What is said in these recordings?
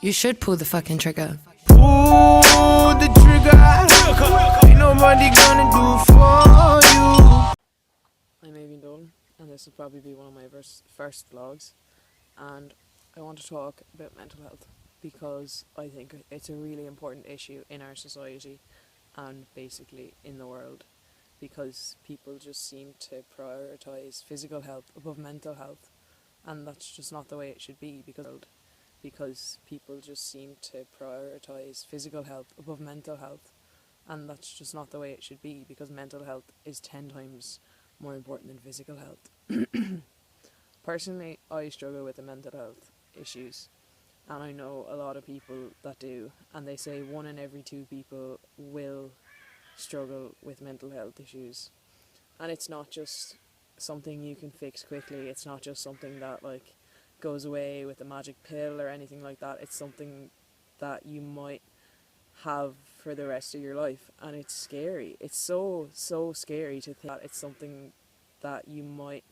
You should pull the fucking trigger. Pull the trigger. Ain't nobody gonna do it for you. I'm Aoibhin Dolan, and this will probably be one of my first vlogs, and I want to talk about mental health because I think it's a really important issue in our society and basically in the world, because people just seem to prioritise physical health above mental health, and that's just not the way it should be, because people just seem to prioritise physical health above mental health, and that's just not the way it should be, because mental health is 10 times more important than physical health. Personally, I struggle with the mental health issues, and I know a lot of people that do, and they say 1 in every 2 people will struggle with mental health issues. And it's not just something you can fix quickly, it's not just something that goes away with a magic pill or anything like that. It's something that you might have for the rest of your life, and it's scary. It's so scary to think that it's something that you might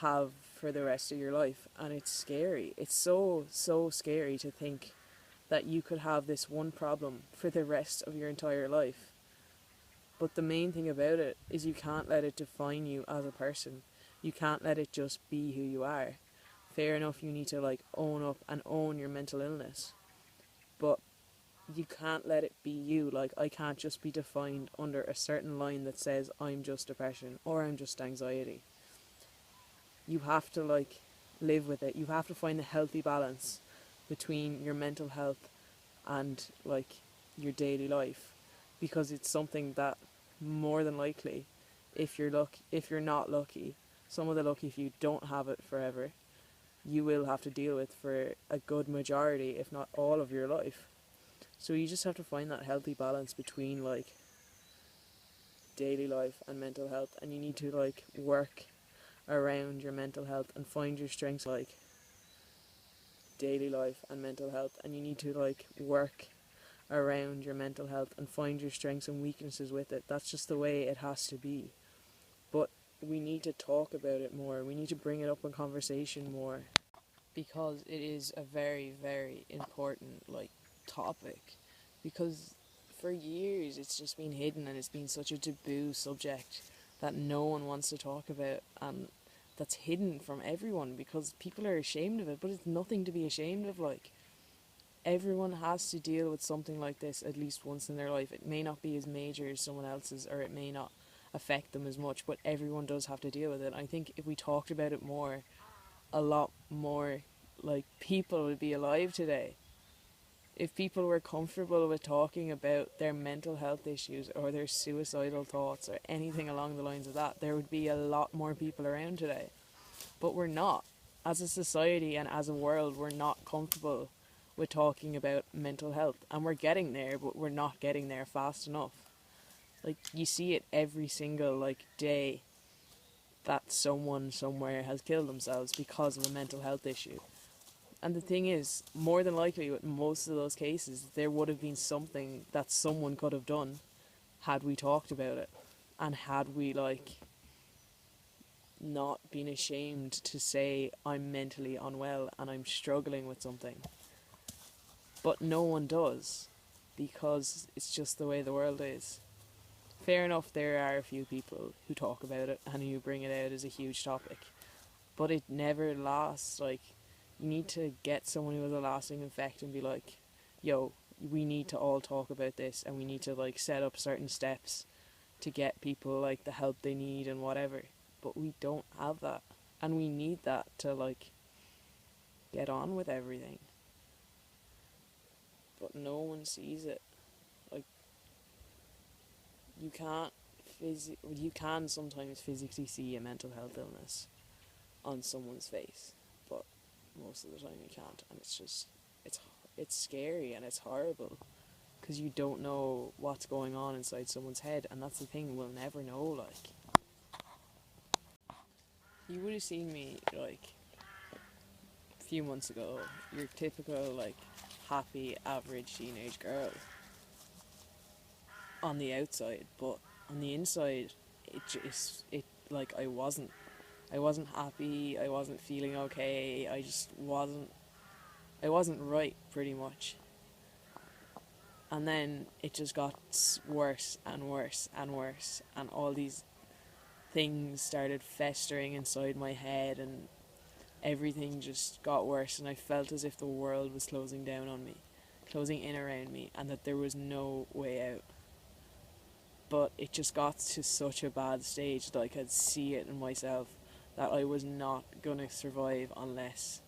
have for the rest of your life, and it's scary. It's so scary to think that you could have this one problem for the rest of your entire life. But the main thing about it is you can't let it define you as a person. You can't let it just be who you are. Fair enough, you need to own up and own your mental illness, but you can't let it be you. I can't just be defined under a certain line that says I'm just depression or I'm just anxiety. You have to live with it. You have to find a healthy balance between your mental health and your daily life, because it's something that more than likely, if you're not lucky, some of the lucky if you don't have it forever, you will have to deal with for a good majority, if not all of your life. So you just have to find that healthy balance between daily life and mental health, and you need to work around your mental health and find your strengths daily life and mental health, and you need to work around your mental health and find your strengths and weaknesses with it. That's just the way it has to be. But we need to talk about it more. We need to bring it up in conversation more, because it is a very important topic, because for years it's just been hidden and it's been such a taboo subject that no one wants to talk about, and that's hidden from everyone because people are ashamed of it. But it's nothing to be ashamed of. Everyone has to deal with something like this at least once in their life. It may not be as major as someone else's, or it may not affect them as much, but everyone does have to deal with it. I think if we talked about it more, a lot more people would be alive today. If people were comfortable with talking about their mental health issues or their suicidal thoughts or anything along the lines of that, there would be a lot more people around today. But we're not. As a society and as a world, we're not comfortable with talking about mental health, and we're getting there, but we're not getting there fast enough. You see it every single day that someone somewhere has killed themselves because of a mental health issue. And the thing is, more than likely with most of those cases, there would have been something that someone could have done had we talked about it, and had we not been ashamed to say I'm mentally unwell and I'm struggling with something. But no one does, because it's just the way the world is. Fair enough, there are a few people who talk about it and who bring it out as a huge topic, but it never lasts. You need to get someone who has a lasting effect and be like, yo, we need to all talk about this, and we need to set up certain steps to get people the help they need and whatever. But we don't have that, and we need that to get on with everything. But no one sees it. You can sometimes physically see a mental health illness on someone's face, but most of the time you can't, and it's scary and it's horrible, because you don't know what's going on inside someone's head, and that's the thing, we'll never know. You would have seen me a few months ago, your typical happy average teenage girl on the outside, but on the inside I wasn't happy, I wasn't feeling okay, I I wasn't right, pretty much. And then it just got worse and worse and worse, and all these things started festering inside my head, and everything just got worse, and I felt as if the world was closing down on me, closing in around me, and that there was no way out. But it just got to such a bad stage that I could see it in myself that I was not going to survive unless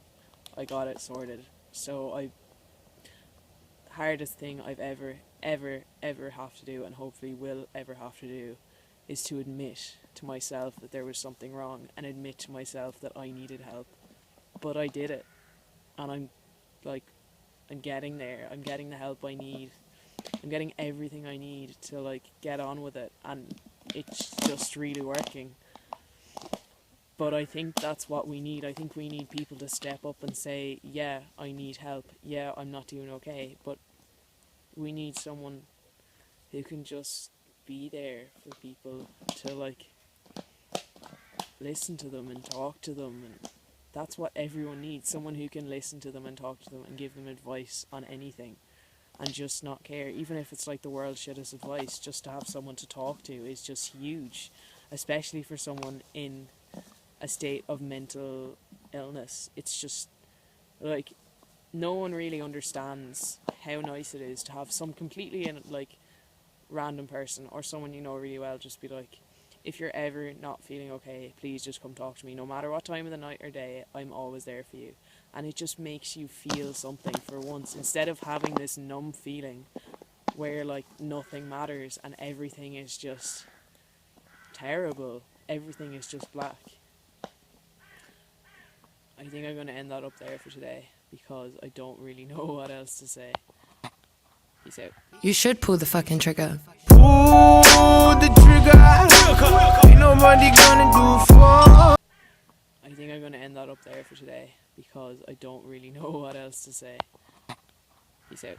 I got it sorted. So hardest thing I've ever have to do, and hopefully will ever have to do, is to admit to myself that there was something wrong, and admit to myself that I needed help. But I did it, and I'm getting there. I'm getting the help I need. I'm getting everything I need to get on with it, and it's just really working. But I think that's what we need. I think we need people to step up and say, yeah, I need help. Yeah, I'm not doing okay. But we need someone who can just be there for people to listen to them and talk to them. And that's what everyone needs. Someone who can listen to them and talk to them and give them advice on anything. And just not care. Even if it's the world's shittest advice, just to have someone to talk to is just huge. Especially for someone in a state of mental illness. It's just no one really understands how nice it is to have some completely random person or someone you know really well just be if you're ever not feeling okay, please just come talk to me. No matter what time of the night or day, I'm always there for you. And it just makes you feel something for once, instead of having this numb feeling where nothing matters and everything is just terrible. Everything is just black. I think I'm going to end that up there for today, because I don't really know what else to say. Peace out. You should pull the fucking trigger. Pull the trigger. Ain't nobody gonna do for. I think I'm going to end that up there for today, because I don't really know what else to say. Peace out.